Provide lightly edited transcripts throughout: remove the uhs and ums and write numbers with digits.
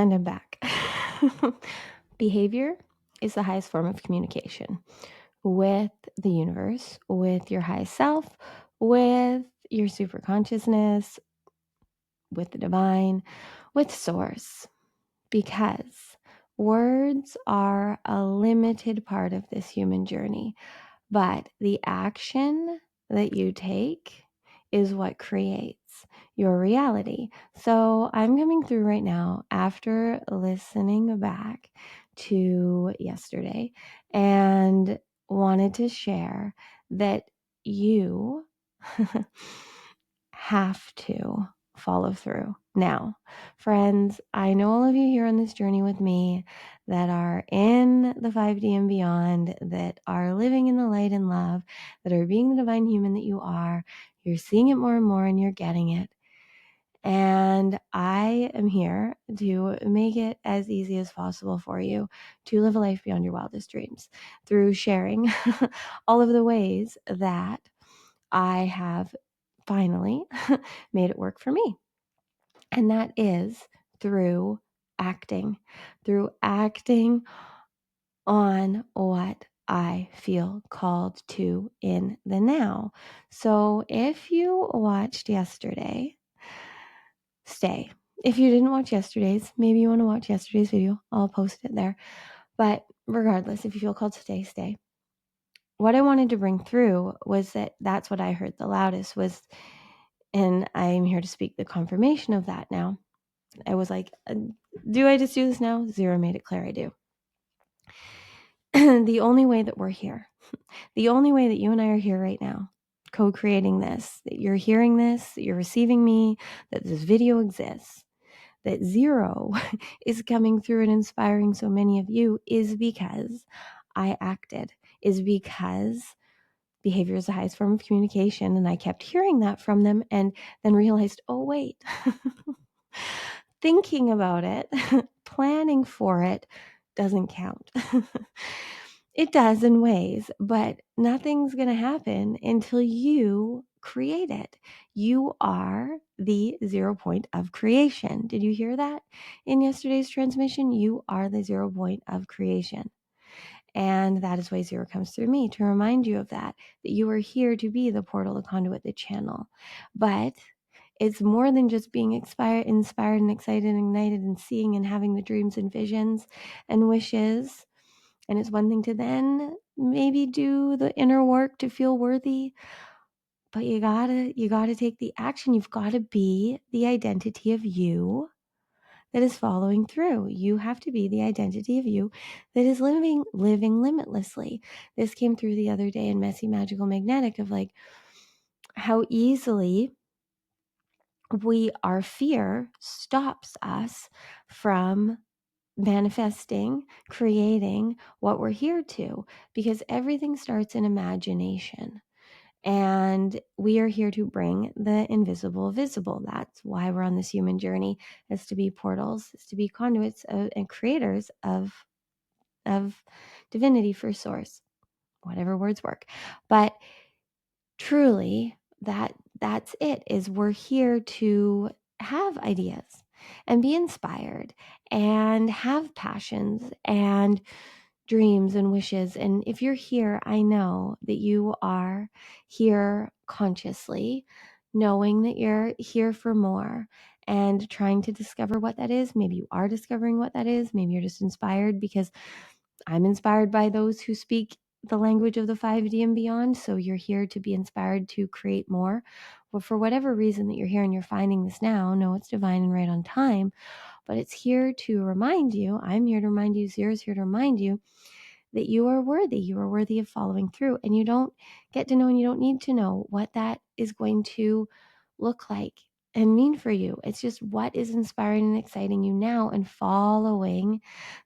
And I'm back. Behavior is the highest form of communication with the universe, with your highest self, with your superconsciousness, with the divine, with source, because words are a limited part of this human journey. But the action that you take is what creates your reality. So I'm coming through right now after listening back to yesterday and wanted to share that you have to follow through. Now, friends, I know all of you here on this journey with me that are in the 5D and beyond, that are living in the light and love, that are being the divine human that you are. You're seeing it more and more and you're getting it. And I am here to make it as easy as possible for you to live a life beyond your wildest dreams through sharing all of the ways that I have finally made it work for me. And that is through acting on what I feel called to in the now. So if you watched yesterday, stay. If you didn't watch yesterday's, maybe you want to watch yesterday's video. I'll post it there. But regardless, if you feel called to stay, stay. What I wanted to bring through was that that's what I heard the loudest was, and I'm here to speak the confirmation of that now. I was like, do I just do this now? Zero made it clear I do. The only way that we're here, the only way that you and I are here right now, co-creating this, that you're hearing this, that you're receiving me, that this video exists, that zero is coming through and inspiring so many of you is because I acted, is because behavior is the highest form of communication. And I kept hearing that from them and then realized, oh, wait, thinking about it, planning for it doesn't count. It does in ways, but nothing's going to happen until you create it. You are the 0 point of creation. Did you hear that in yesterday's transmission? You are the 0 point of creation. And that is why zero comes through me, to remind you of that you are here to be the portal, the conduit, the channel. But it's more than just being inspired and excited and ignited and seeing and having the dreams and visions and wishes. And it's one thing to then maybe do the inner work to feel worthy, but you gotta take the action. You've got to be the identity of you that is following through. You have to be the identity of you that is living limitlessly. This came through the other day in Messy Magical Magnetic of like how easily our fear stops us from manifesting, creating what we're here to, because everything starts in imagination. And we are here to bring the invisible visible. That's why we're on this human journey, is to be portals, is to be conduits and creators of divinity for source, whatever words work. But truly, that's it, is we're here to have ideas and be inspired and have passions and dreams and wishes. And if you're here, I know that you are here consciously, knowing that you're here for more and trying to discover what that is. Maybe you are discovering what that is. Maybe you're just inspired, because I'm inspired by those who speak the language of the 5D and beyond. So you're here to be inspired to create more. Well, for whatever reason that you're here and you're finding this now, know it's divine and right on time. But it's here to remind you, I'm here to remind you, Zero's here to remind you that you are worthy. You are worthy of following through. And you don't get to know, and you don't need to know what that is going to look like and mean for you. It's just what is inspiring and exciting you now, and following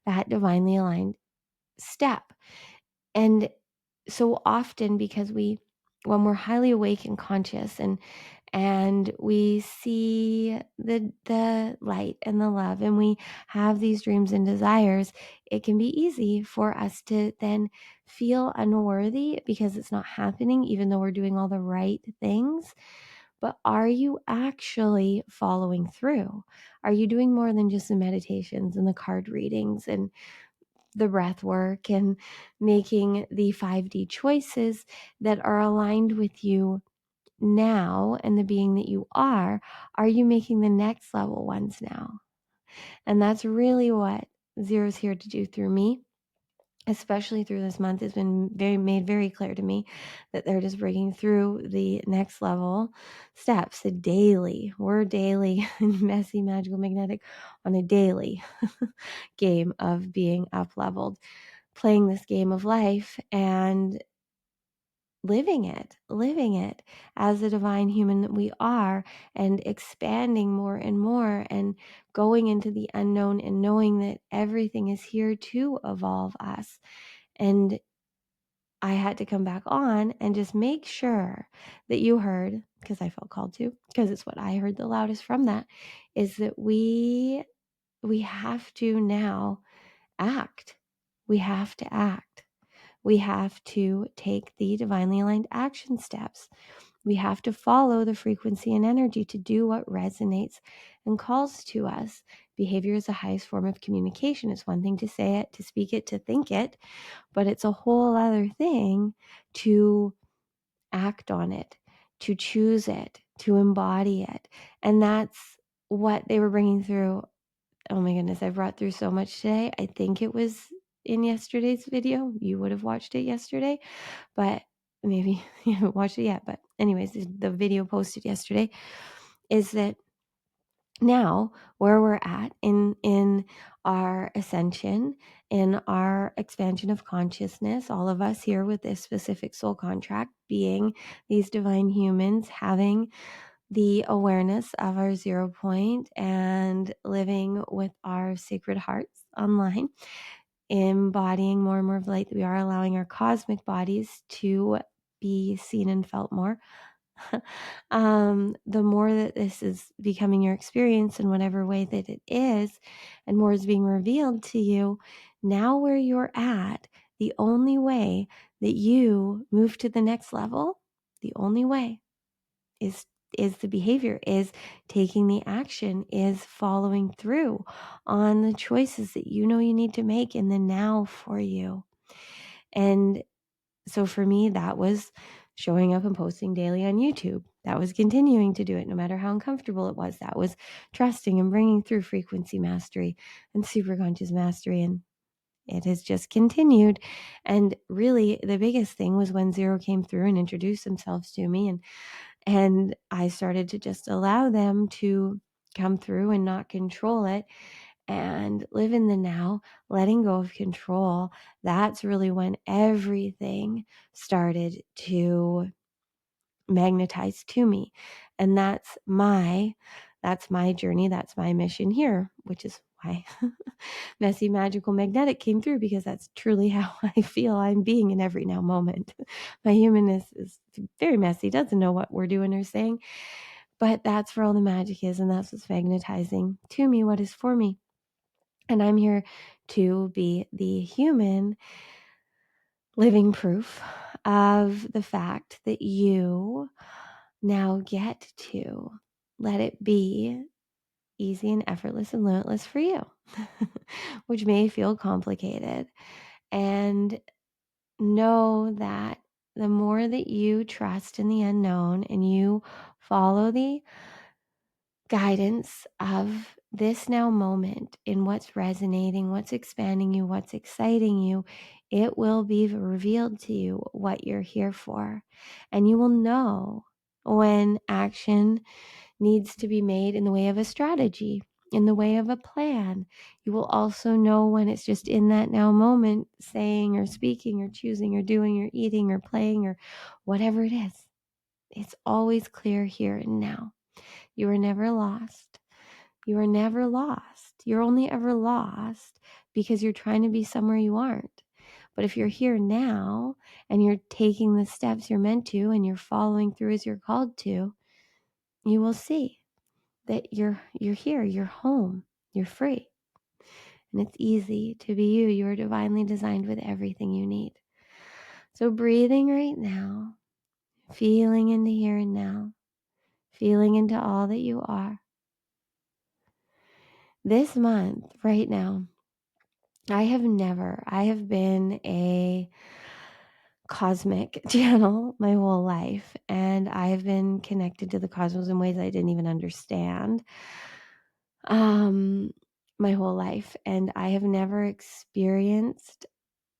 that divinely aligned step. And so often, because when we're highly awake and conscious and we see the light and the love, and we have these dreams and desires, it can be easy for us to then feel unworthy because it's not happening, even though we're doing all the right things. but are you actually following through? Are you doing more than just the meditations and the card readings and the breath work and making the 5D choices that are aligned with you now and the being that you are? Are you making the next level ones now? And that's really what Zero's here to do through me, especially through this month. Has been made very clear to me that they're just breaking through the next level steps. We're daily messy, magical, magnetic on a daily game of being up leveled, playing this game of life and living it as the divine human that we are, and expanding more and more and going into the unknown and knowing that everything is here to evolve us. And I had to come back on and just make sure that you heard, because I felt called to, because it's what I heard the loudest from that, is that we have to now act. We have to act. We have to take the divinely aligned action steps. We have to follow the frequency and energy to do what resonates and calls to us. Behavior is the highest form of communication. It's one thing to say it, to speak it, to think it, but it's a whole other thing to act on it, to choose it, to embody it. And that's what they were bringing through. Oh my goodness, I brought through so much today. I think it was in yesterday's video. You would have watched it yesterday, but maybe you haven't watched it yet. But anyways, the video posted yesterday is that now where we're at in our ascension, in our expansion of consciousness, all of us here with this specific soul contract, being these divine humans, having the awareness of our 0 point and living with our sacred hearts online, embodying more and more of light that we are, allowing our cosmic bodies to be seen and felt more. The more that this is becoming your experience in whatever way that it is, and more is being revealed to you, now where you're at, the only way that you move to the next level, the only way is the behavior, is taking the action, is following through on the choices that you know you need to make in the now for you. And so for me, that was showing up and posting daily on YouTube. That was continuing to do it no matter how uncomfortable it was. That was trusting and bringing through frequency mastery and superconscious mastery. And it has just continued. And really, the biggest thing was when Zero came through and introduced themselves to me, and I started to just allow them to come through and not control it and live in the now, letting go of control. That's really when everything started to magnetize to me. And that's my journey. That's my mission here, which is why messy, magical, magnetic came through, because that's truly how I feel I'm being in every now moment. My humanness is very messy, doesn't know what we're doing or saying, but that's where all the magic is, and that's what's magnetizing to me, what is for me. And I'm here to be the human living proof of the fact that you now get to let it be easy and effortless and limitless for you, which may feel complicated. And know that the more that you trust in the unknown and you follow the guidance of this now moment in what's resonating, what's expanding you, what's exciting you, it will be revealed to you what you're here for. And you will know when action needs to be made in the way of a strategy, in the way of a plan. You will also know when it's just in that now moment, saying or speaking or choosing or doing or eating or playing or whatever it is. It's always clear here and now. You are never lost. You are never lost. You're only ever lost because you're trying to be somewhere you aren't. But if you're here now and you're taking the steps you're meant to and you're following through as you're called to, you will see that you're here, you're home, you're free. And it's easy to be you. You are divinely designed with everything you need. So breathing right now, feeling into here and now, feeling into all that you are. This month, right now, I have been a cosmic channel my whole life, and I have been connected to the cosmos in ways I didn't even understand my whole life, and I have never experienced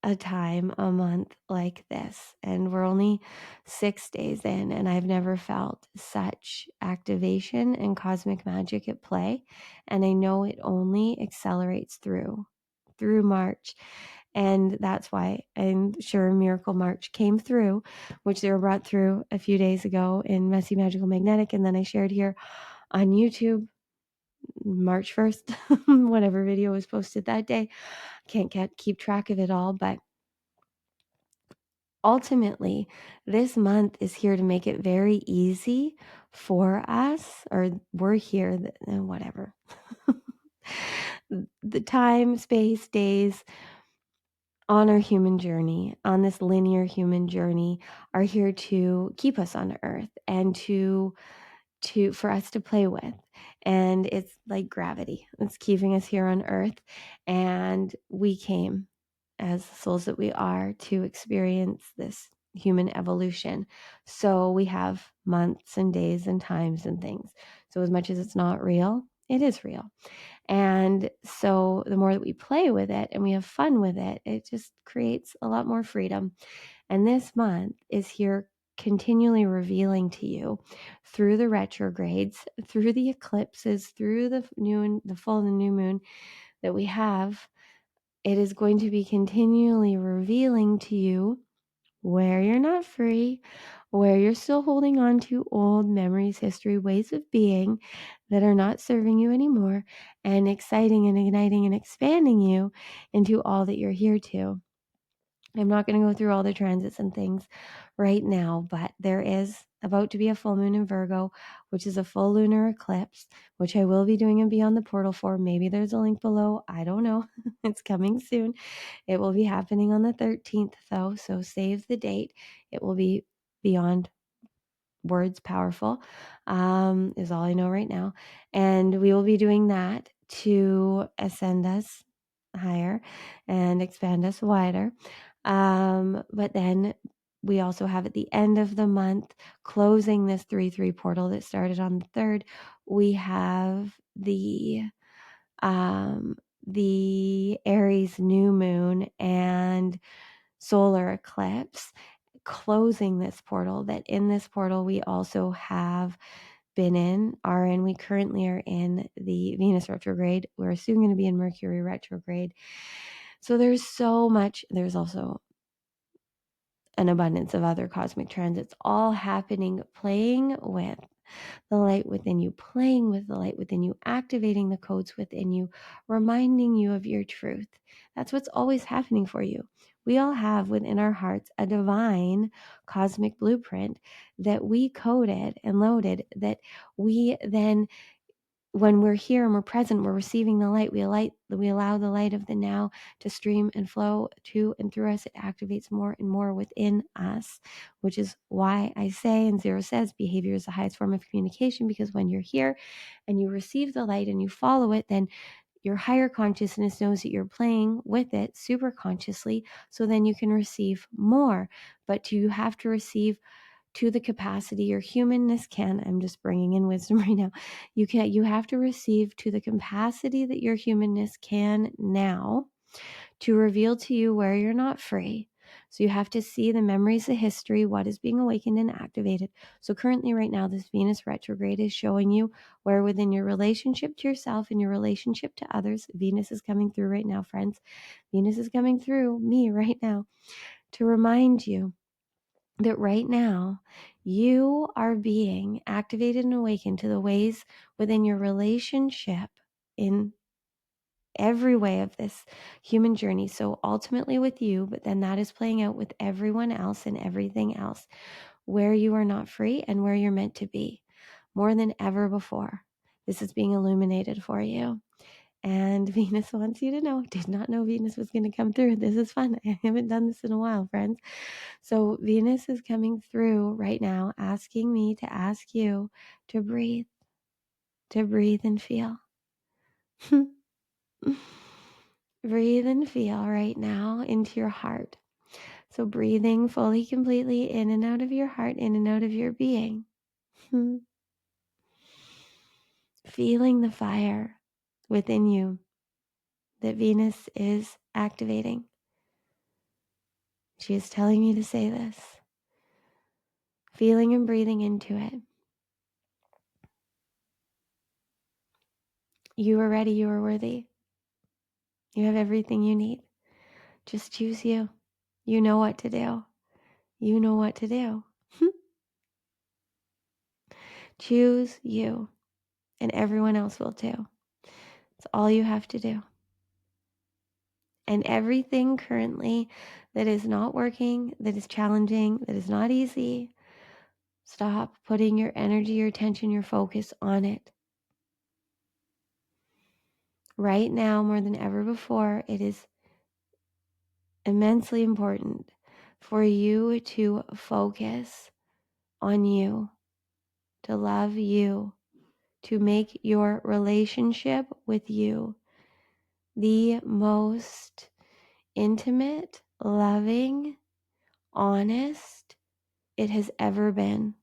a month like this, and we're only 6 days in, and I've never felt such activation and cosmic magic at play, and I know it only accelerates through March. And that's why I'm sure Miracle March came through, which they were brought through a few days ago in Messy Magical Magnetic. And then I shared here on YouTube March 1st, whatever video was posted that day. Can't keep track of it all, but ultimately, this month is here to make it very easy for us, or we're here, whatever. The time, space, days, on our human journey, on this linear human journey, are here to keep us on earth and for us to play with. And it's like gravity. It's keeping us here on earth. And we came as the souls that we are to experience this human evolution. So we have months and days and times and things. So as much as it's not real, it is real. And so the more that we play with it and we have fun with it, it just creates a lot more freedom. And this month is here continually revealing to you through the retrogrades, through the eclipses, through the the full and the new moon that we have. It is going to be continually revealing to you where you're not free, where you're still holding on to old memories, history, ways of being that are not serving you anymore, and exciting and igniting and expanding you into all that you're here to. I'm not going to go through all the transits and things right now, but there is about to be a full moon in Virgo, which is a full lunar eclipse, which I will be doing a Beyond the Portal for. Maybe there's a link below. I don't know. It's coming soon. It will be happening on the 13th, though, so save the date. It will be beyond words powerful, is all I know right now. And we will be doing that to ascend us higher and expand us wider. But then we also have at the end of the month, closing this 3/3 portal that started on the 3rd, we have the Aries new moon and solar eclipse closing this portal. That in this portal we also have we currently are in the Venus retrograde. We're soon going to be in Mercury retrograde. So there's so much. There's also an abundance of other cosmic transits all happening, playing with the light within you, playing with the light within you, activating the codes within you, reminding you of your truth. That's what's always happening for you. We all have within our hearts a divine cosmic blueprint that we coded and loaded, that we then, when we're here and we're present, we're receiving the light. We allow the light of the now to stream and flow to and through us. It activates more and more within us, which is why I say, and Zero says, behavior is the highest form of communication, because when you're here and you receive the light and you follow it, then your higher consciousness knows that you're playing with it super consciously, so then you can receive more. But you have to receive to the capacity your humanness can. I'm just bringing in wisdom right now. You have to receive to the capacity that your humanness can now to reveal to you where you're not free. So you have to see the memories, the history, what is being awakened and activated. So currently right now, this Venus retrograde is showing you where within your relationship to yourself and your relationship to others, Venus is coming through right now, friends. Venus is coming through me right now to remind you that right now you are being activated and awakened to the ways within your relationship in every way of this human journey. So ultimately with you, but then that is playing out with everyone else and everything else, where you are not free and where you're meant to be more than ever before. This is being illuminated for you. And Venus wants you to know, did not know Venus was going to come through. This is fun. I haven't done this in a while, friends. So Venus is coming through right now, asking me to ask you to breathe and feel. Breathe and feel right now into your heart. So breathing fully, completely in and out of your heart, in and out of your being. Feeling the fire within you that Venus is activating. She is telling me to say this. Feeling and breathing into it. You are ready. You are worthy. You have everything you need. Just choose you. You know what to do. You know what to do. Choose you, and everyone else will too. It's all you have to do. And everything currently that is not working, that is challenging, that is not easy, stop putting your energy, your attention, your focus on it. Right now, more than ever before, it is immensely important for you to focus on you, to love you, to make your relationship with you the most intimate, loving, honest it has ever been.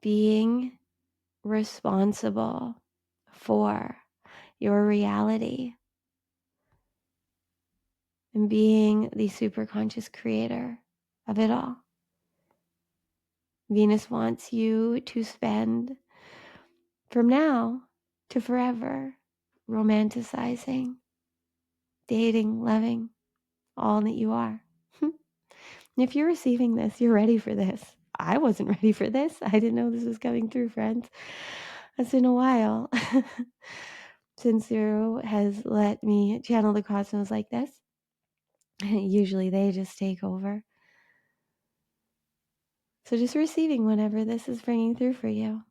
Being responsible for your reality and being the superconscious creator of it all. Venus wants you to spend from now to forever romanticizing, dating, loving all that you are. If you're receiving this, you're ready for this. I wasn't ready for this. I didn't know this was coming through, friends. It's been a while since Zero has let me channel the cosmos like this. Usually they just take over. So just receiving whatever this is bringing through for you.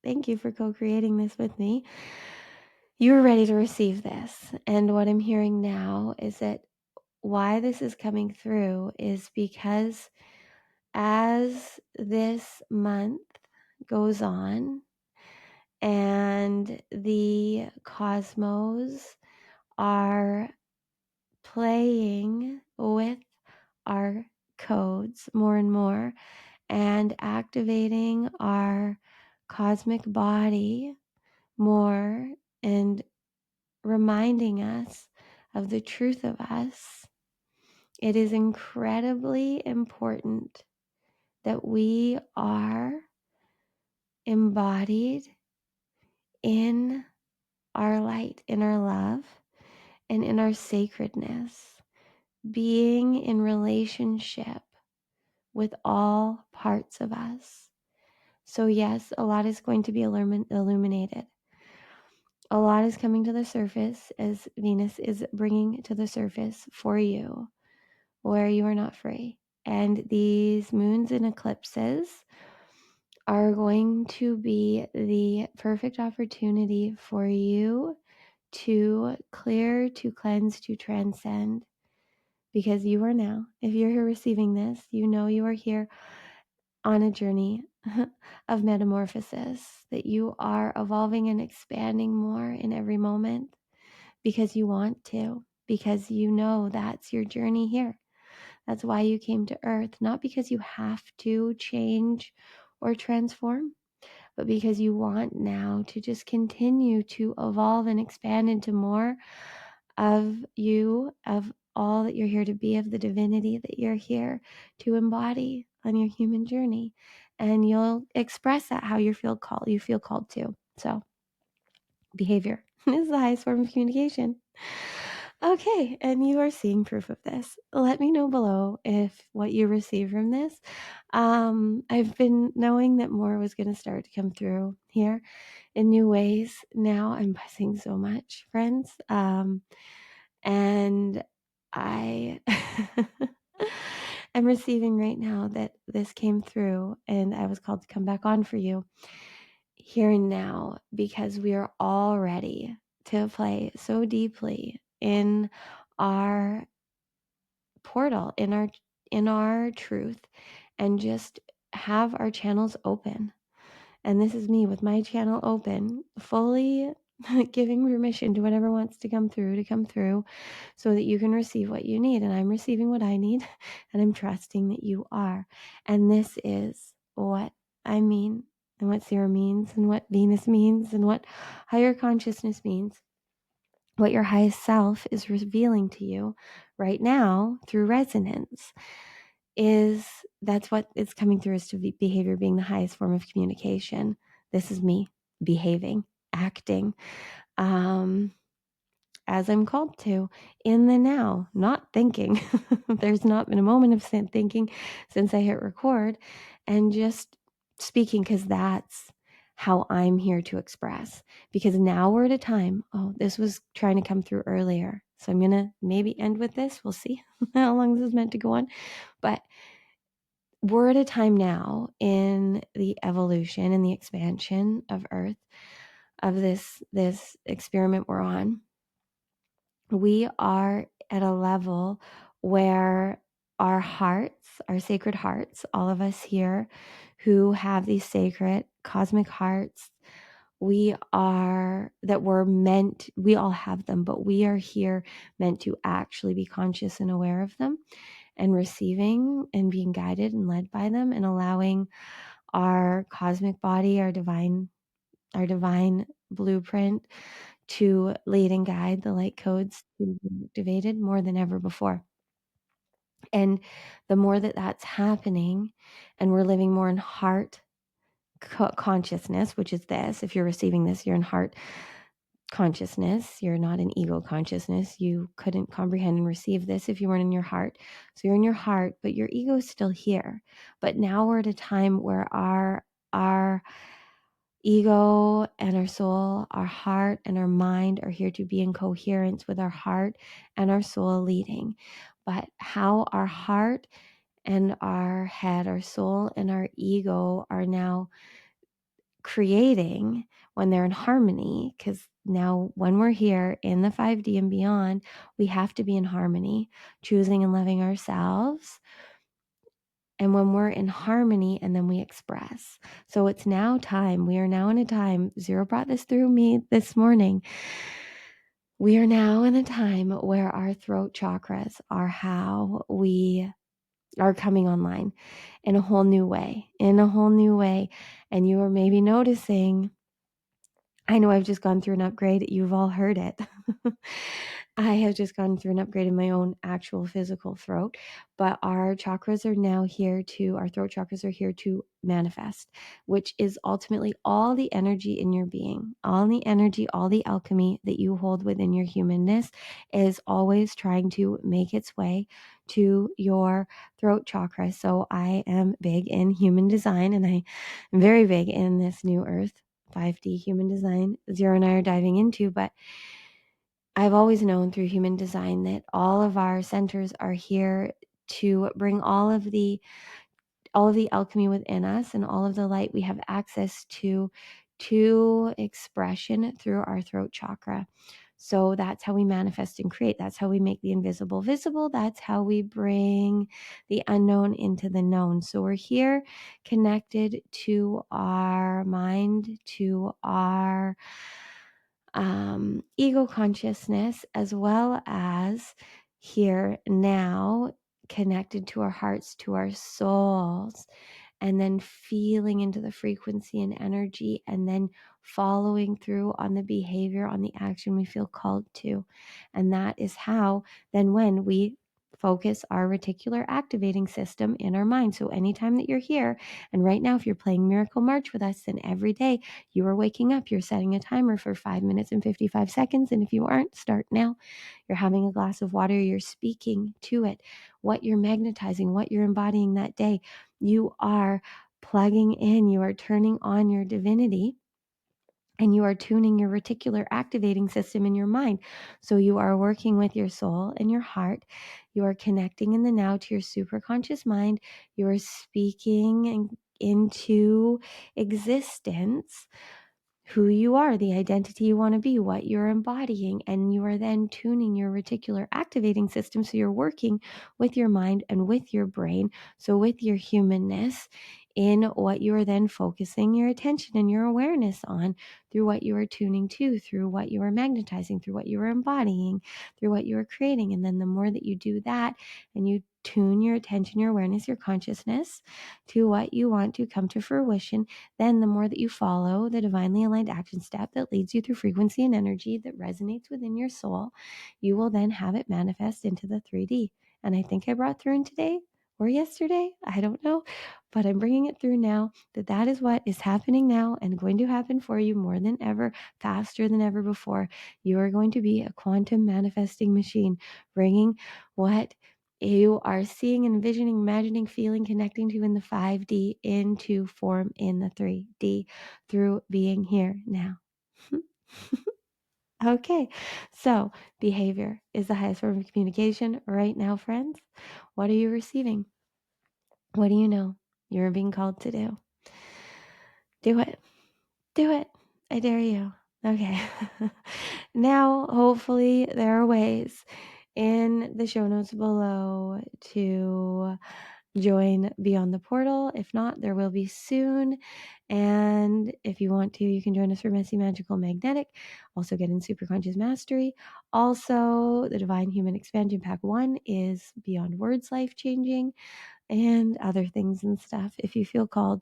Thank you for co-creating this with me. You're ready to receive this. And what I'm hearing now is that why this is coming through is because as this month goes on and the cosmos are playing with our codes more and more and activating our cosmic body more and reminding us of the truth of us, it is incredibly important that we are embodied in our light, in our love, and in our sacredness, being in relationship with all parts of us. So yes, a lot is going to be illuminated. A lot is coming to the surface as Venus is bringing to the surface for you where you are not free. And these moons and eclipses are going to be the perfect opportunity for you to clear, to cleanse, to transcend. Because you are now, if you're here receiving this, you know you are here on a journey of metamorphosis, that you are evolving and expanding more in every moment because you want to, because you know that's your journey here. That's why you came to Earth, not because you have to change or transform, but because you want now to just continue to evolve and expand into more of you, of all that you're here to be, of the divinity that you're here to embody on your human journey. And you'll express that how you feel called to. So behavior is the highest form of communication. Okay, and you are seeing proof of this. Let me know below if what you receive from this. I've been knowing that more was going to start to come through here in new ways. Now I'm buzzing so much, friends. And I am receiving right now that this came through and I was called to come back on for you. here and now, because we are all ready to play so deeply in our portal, in our truth, and just have our channels open. And this is me with my channel open, fully giving permission to whatever wants to come through, so that you can receive what you need. And I'm receiving what I need, and I'm trusting that you are. And this is what I mean, and what Sarah means, and what Venus means, and what higher consciousness means. What your highest self is revealing to you right now through resonance is, that's what is coming through, is to behavior being the highest form of communication. This is me behaving, acting, as I'm called to, in the now, not thinking. There's not been a moment of thinking since I hit record, and just speaking, because that's how I'm here to express. Because now we're at a time, this was trying to come through earlier. So I'm going to maybe end with this. We'll see how long this is meant to go on. But we're at a time now in the evolution and the expansion of Earth, of this experiment we're on. We are at a level where our hearts, our sacred hearts, all of us here who have these sacred cosmic hearts, we all have them, but we are here meant to actually be conscious and aware of them, and receiving and being guided and led by them, and allowing our cosmic body, our divine blueprint, to lead and guide the light codes to be activated more than ever before. And the more that that's happening, and we're living more in heart consciousness, which is this, if you're receiving this, you're in heart consciousness, you're not in ego consciousness. You couldn't comprehend and receive this if you weren't in your heart. So you're in your heart, but your ego is still here. But now we're at a time where our ego and our soul, our heart and our mind are here to be in coherence with our heart and our soul leading. But how our heart and our head, our soul and our ego are now creating, when they're in harmony, because now when we're here in the 5D and beyond, we have to be in harmony, choosing and loving ourselves. And when we're in harmony, and then we express. So it's now time. We are now in a time, Zero brought this through me this morning. We are now in a time where our throat chakras are how we are coming online in a whole new way, And you are maybe noticing, I know I've just gone through an upgrade. You've all heard it. I have just gone through an upgrade in my own actual physical throat, but our chakras are now here our throat chakras are here to manifest, which is ultimately all the energy in your being, all the energy, all the alchemy that you hold within your humanness is always trying to make its way to your throat chakra. So I am big in human design, and I am very big in this new earth 5D human design Zero and I are diving into, but I've always known through human design that all of our centers are here to bring all of the alchemy within us and all of the light we have access to expression through our throat chakra. So that's how we manifest and create. That's how we make the invisible visible. That's how we bring the unknown into the known. So we're here connected to our mind, to our ego consciousness, as well as here now connected to our hearts, to our souls, and then feeling into the frequency and energy, and then following through on the behavior, on the action we feel called to. And that is how then, when we focus our reticular activating system in our mind. So anytime that you're here, and right now, if you're playing Miracle March with us, then every day you are waking up, you're setting a timer for 5 minutes and 55 seconds. And if you aren't, start now. You're having a glass of water, you're speaking to it, what you're magnetizing, what you're embodying that day. You are plugging in, you are turning on your divinity, and you are tuning your reticular activating system in your mind. So you are working with your soul and your heart. You are connecting in the now to your superconscious mind. You are speaking and into existence who you are, the identity you want to be, what you're embodying, and you are then tuning your reticular activating system. So you're working with your mind and with your brain, so with your humanness, in what you are then focusing your attention and your awareness on, through what you are tuning to, through what you are magnetizing, through what you are embodying, through what you are creating. And then the more that you do that and you tune your attention, your awareness, your consciousness to what you want to come to fruition, then the more that you follow the divinely aligned action step that leads you through frequency and energy that resonates within your soul, you will then have it manifest into the 3D. And I think I brought through in today or yesterday, I don't know, but I'm bringing it through now, that is what is happening now and going to happen for you more than ever, faster than ever before. You are going to be a quantum manifesting machine, bringing what you are seeing, envisioning, imagining, feeling, connecting to in the 5D into form in the 3D through being here now. Okay, so behavior is the highest form of communication right now, friends. What are you receiving? What do you know you're being called to do? Do it. Do it. I dare you. Okay. Now, hopefully, there are ways in the show notes below to join Beyond the Portal. If not, there will be soon. And if you want to, you can join us for Messy Magical Magnetic. Also get in Superconscious Mastery. Also, the Divine Human Expansion Pack 1 is Beyond Words Life Changing, and other things and stuff if you feel called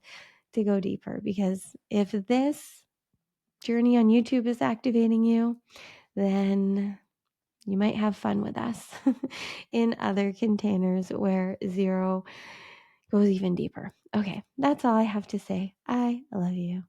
to go deeper. Because if this journey on YouTube is activating you, then you might have fun with us in other containers where zero goes even deeper. Okay, that's all I have to say. I love you.